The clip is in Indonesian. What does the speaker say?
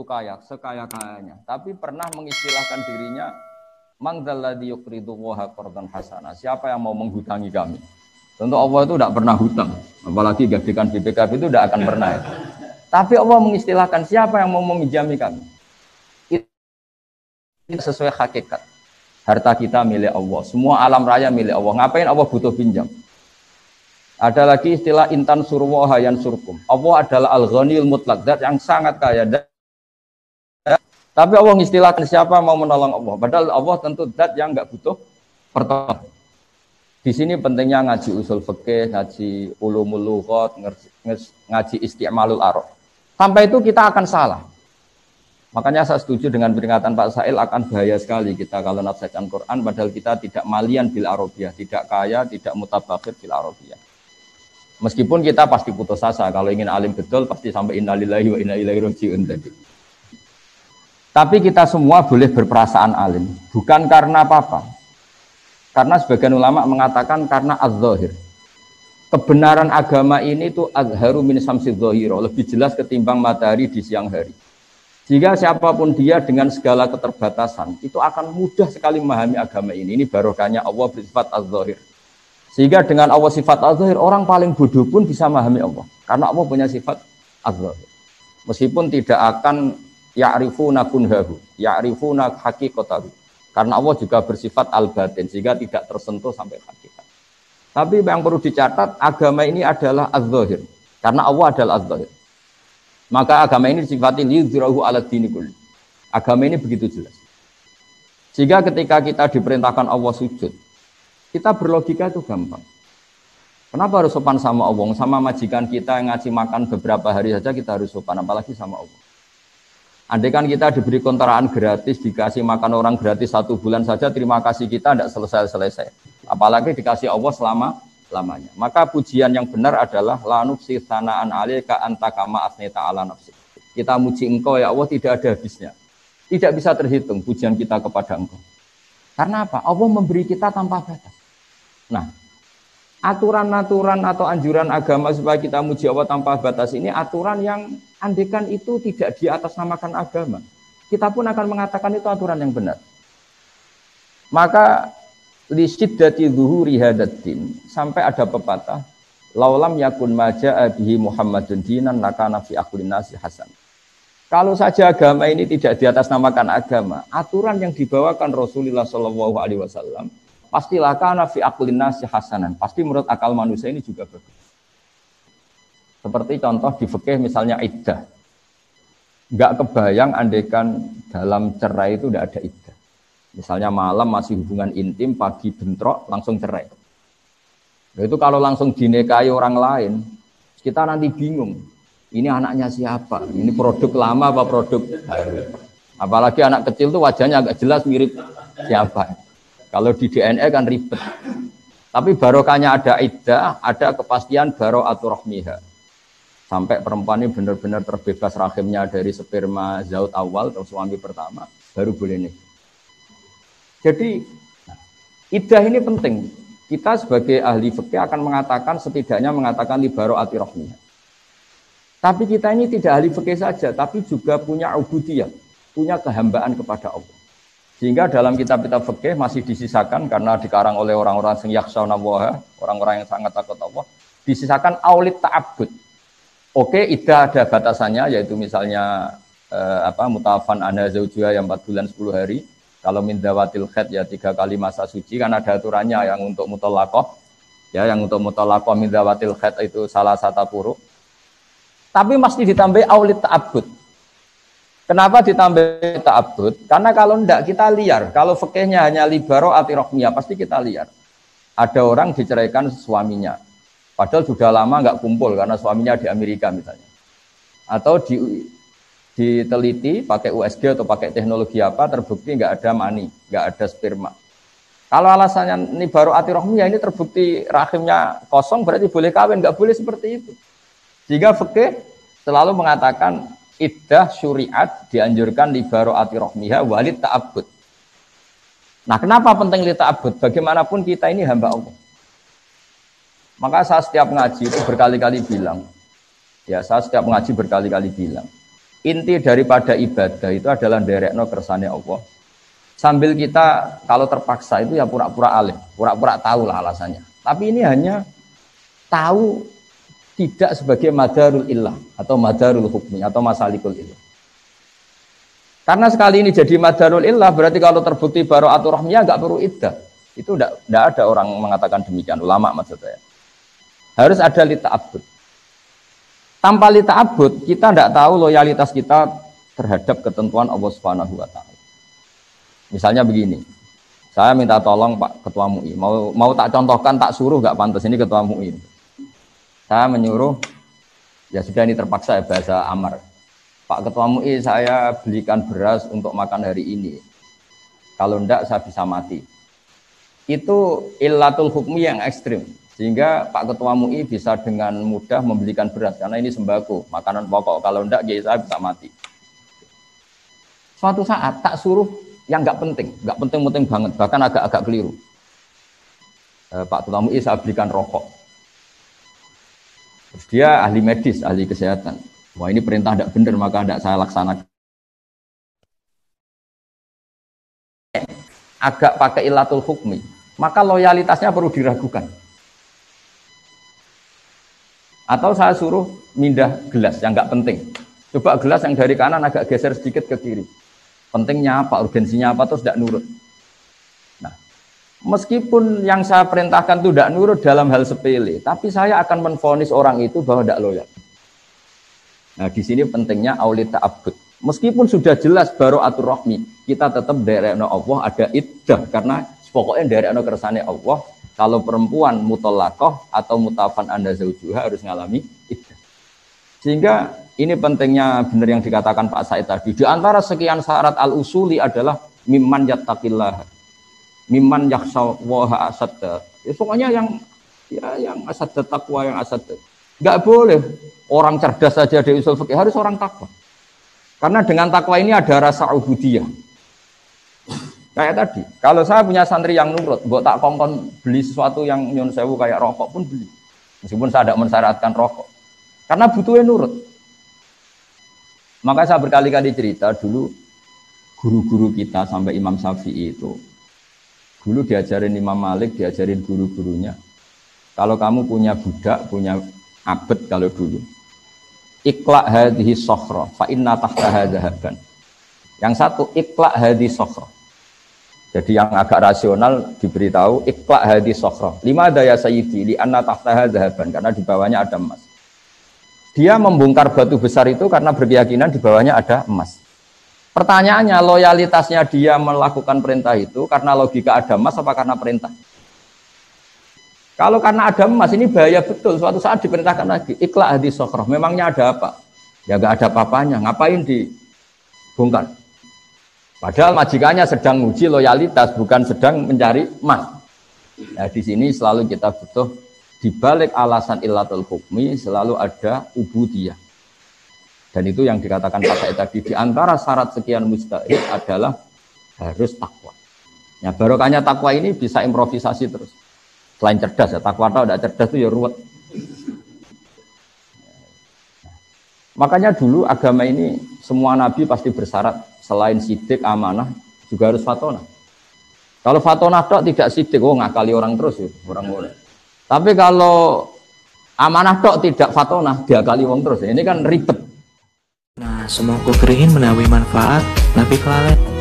begitu kaya, sekaya-kayanya, tapi pernah mengistilahkan dirinya mangdalladzi yuqridu waha qardan hasana. Siapa yang mau menghutangi kami? Tentu Allah itu tidak pernah hutang, apalagi gajikan BPKB itu tidak akan pernah. Ya. Tapi Allah mengistilahkan siapa yang mau meminjami kami? Itu sesuai hakikat. Harta kita milik Allah, semua alam raya milik Allah. Ngapain Allah butuh pinjam? Ada lagi istilah intan surwaha yan surkum. Allah adalah al-ghaniyul mutlaq, zat yang sangat kaya. Tapi Allah mengistilahkan siapa mau menolong Allah. Padahal Allah tentu zat yang enggak butuh pertolongan. Di sini pentingnya ngaji usul fikih, ngaji ulumul lughat, ngaji isti'malul arab. Sampai itu kita akan salah. Makanya saya setuju dengan peringatan Pak Sail akan bahaya sekali kita kalau nafsirkan Quran padahal kita tidak malian bil arabiyah, tidak kaya, tidak mutabakhir bil arabiyah. Meskipun kita pasti putus asa kalau ingin alim betul pasti sampai innalillahi wa inna ilaihi raji'un tadi. Tapi kita semua boleh berperasaan alim, bukan karena apa-apa. Karena sebagian ulama mengatakan karena az-zahir. Kebenaran agama ini itu azharu min samsi dzahira, lebih jelas ketimbang matahari di siang hari. Jika siapapun dia dengan segala keterbatasan, itu akan mudah sekali memahami agama ini. Ini barokahnya Allah bersifat az-zahir. Sehingga dengan Allah sifat az-zahir, orang paling bodoh pun bisa memahami Allah. Karena Allah punya sifat az-zahir. Meskipun tidak akan ya'rifuna kunhahu, ya'rifuna haqiqatahu. Karena Allah juga bersifat al-batin, sehingga tidak tersentuh sampai hakikat. Tapi yang perlu dicatat, agama ini adalah az-zahir. Karena Allah adalah az-zahir. Maka agama ini sifatin yudhirahu ala dini kulli. Agama ini begitu jelas. Sehingga ketika kita diperintahkan Allah sujud, kita berlogika itu gampang. Kenapa harus sopan sama Allah? Sama majikan kita yang ngasih makan beberapa hari saja kita harus sopan, apalagi sama Allah. Andai kan kita diberi kontrakan gratis, dikasih makan orang gratis 1 bulan saja, terima kasih kita tidak selesai-selesai. Apalagi dikasih Allah selama-lamanya. Maka pujian yang benar adalah la nufsi tsana'an 'alaika anta kama asnita 'ala nafsi. Kita muji engkau ya Allah tidak ada habisnya. Tidak bisa terhitung pujian kita kepada engkau. Karena apa? Allah memberi kita tanpa batas. Nah, aturan-aturan atau anjuran agama supaya kita muji Allah tanpa batas ini aturan yang andekan itu tidak di atas namakan agama. Kita pun akan mengatakan itu aturan yang benar. Maka li syiddati zuhuri hadatin sampai ada pepatah laulam yakun maja'a bihi Muhammadun dinan lakana fi akhulin nasi hasan. Kalau saja agama ini tidak di atas namakan agama, aturan yang dibawakan Rasulullah SAW pastilah kana fi aqlin nasi hasanan. Pasti menurut akal manusia ini juga bagus. Seperti contoh di fikih misalnya iddah. Enggak kebayang andaikan dalam cerai itu tidak ada iddah. Misalnya malam masih hubungan intim, pagi bentrok, langsung cerai. Nah, itu kalau langsung dinikahi orang lain, kita nanti bingung. Ini anaknya siapa? Ini produk lama apa produk baru? Apalagi anak kecil tuh wajahnya agak jelas mirip siapa. Kalau di DNA kan ribet. Tapi barokahnya ada iddah, ada kepastian baro'atur rahmiha. Sampai perempuan ini benar-benar terbebas rahimnya dari sperma zaut awal atau suami pertama, baru boleh nikah. Jadi iddah ini penting. Kita sebagai ahli fikih akan mengatakan setidaknya mengatakan li baro'atur rahmiha. Tapi kita ini tidak ahli fikih saja, tapi juga punya ubudiyah, punya kehambaan kepada Allah. Sehingga dalam kitab-kitab fikih masih disisakan karena dikarang oleh orang-orang yang yakhshawna Allah, orang-orang yang sangat takut Allah, disisakan aulit ta'abbud. Oke, iddah ada batasannya yaitu misalnya mutafan ana zaujiha yang 4 bulan 10 hari. Kalau min dawatil khaid ya 3 kali masa suci kan ada aturannya yang untuk mutallaqah. Ya, yang untuk mutallaqah min dawatil khaid itu salah satu puruk. Tapi mesti ditambah aulit ta'abbud. Kenapa ditambah ta'abbud? Karena kalau tidak kita liar. Kalau fikihnya hanya libaro atirokmiyah, pasti kita liar. Ada orang diceraikan suaminya. Padahal sudah lama nggak kumpul karena suaminya di Amerika misalnya. Atau diteliti pakai USG atau pakai teknologi apa, terbukti nggak ada mani, nggak ada sperma. Kalau alasannya ini baru atirokmiyah, ini terbukti rahimnya kosong, berarti boleh kawin, nggak boleh seperti itu. Jika fikih selalu mengatakan iddah syuriat dianjurkan li baro'ati rahmiha walid ta'abbud. Nah, kenapa penting li ta'abbud? Bagaimanapun kita ini hamba Allah. Maka saya setiap ngaji itu berkali-kali bilang, inti daripada ibadah itu adalah nderekno kersane Allah. Sambil kita kalau terpaksa itu ya pura-pura alim, pura-pura tahu lah alasannya. Tapi ini hanya tahu tidak sebagai madarul illah atau madarul hukmi atau masalikul illah. Karena sekali ini jadi madarul illah berarti kalau terbukti bara'atul rahmiyah enggak perlu iddah. Itu enggak ada orang mengatakan demikian, ulama maksud saya. Harus ada lita'abbud. Tanpa lita'abbud kita enggak tahu loyalitas kita terhadap ketentuan Allah Subhanahu wa taala. Misalnya begini. Saya minta tolong Pak Ketua MUI, mau tak contohkan, tak suruh enggak pantas, ini Ketua MUI. Saya menyuruh, ya sudah ini terpaksa ya bahasa amar. Pak Ketua MUI saya belikan beras untuk makan hari ini. Kalau enggak saya bisa mati. Itu illatul hukmi yang ekstrim. Sehingga Pak Ketua MUI bisa dengan mudah membelikan beras. Karena ini sembako, makanan pokok. Kalau enggak ya saya bisa mati. Suatu saat tak suruh yang enggak penting banget. Bahkan agak-agak keliru. Pak Ketua MUI saya belikan rokok. Terus dia ahli medis, ahli kesehatan. Wah ini perintah tidak benar, maka tidak saya laksanakan. Agak pakai illatul hukmi, maka loyalitasnya perlu diragukan. Atau saya suruh mindah gelas yang nggak penting. Coba gelas yang dari kanan agak geser sedikit ke kiri. Pentingnya apa, urgensinya apa, terus tidak nurut. Meskipun yang saya perintahkan itu tidak nurut dalam hal sepele, tapi saya akan menvonis orang itu bahwa tidak loyal. Nah, di sini pentingnya aulit ta'abbud. Meskipun sudah jelas bara'atul rahmi, kita tetap nderekno Allah ada iddah karena pokoknya nderekno kersane Allah. Kalau perempuan mutallaqah atau mutafan anda zaujuha harus ngalami iddah. Sehingga ini pentingnya benar yang dikatakan Pak Said tadi. Di antara sekian syarat al-usuli adalah mimman yattaqillah. Mimman yakhshawaha asadda. Ya, pokoknya yang asadda takwa, yang asadda. Enggak boleh orang cerdas saja di usul fikih, harus orang takwa. Karena dengan takwa ini ada rasa ubudiyah. Kayak tadi, kalau saya punya santri yang nurut, mbok tak kongkon beli sesuatu yang nyun sewu kayak rokok pun beli. Meskipun saya tidak mensyaratkan rokok. Karena butuhnya nurut. Maka saya berkali-kali cerita dulu guru-guru kita sampai Imam Syafi'i itu. Dulu diajarin Imam Malik, diajarin guru-gurunya. Kalau kamu punya budak, punya abad kalau dulu. Iqla' hadhihi sokhra, fa inna tahtaha dhahaban. Yang satu, iqla' hadhihi sokhra. Jadi yang agak rasional diberitahu, iqla' hadhihi sokhra. Lima daya sayyidi, li anna tahtaha dhahaban. Karena di bawahnya ada emas. Dia membongkar batu besar itu karena berkeyakinan di bawahnya ada emas. Pertanyaannya, loyalitasnya dia melakukan perintah itu karena logika ada emas apa karena perintah? Kalau karena ada emas ini bahaya betul. Suatu saat diperintahkan lagi, iqla' hadhihi sokhra. Memangnya ada apa? Ya enggak ada apa-apanya. Ngapain dibongkar? Padahal majikannya sedang uji loyalitas, bukan sedang mencari emas. Nah, di sini selalu kita butuh di balik alasan illatul hukmi selalu ada ubudiyah. Dan itu yang dikatakan Pak Said tadi, di antara syarat sekian mustahil adalah harus takwa. Ya, barokahnya takwa ini bisa improvisasi terus. Selain cerdas ya, takwa atau tidak cerdas itu ya ruwet. Makanya dulu agama ini semua nabi pasti bersyarat selain sidik, amanah juga harus fatonah. Kalau fatonah tok tidak sidik, ngakali orang terus ya, orang boleh. Tapi kalau amanah tok tidak fatonah, diakali orang terus. Ini kan ribet. Nah, semoga kerihin menawi manfaat, nabi kelalen.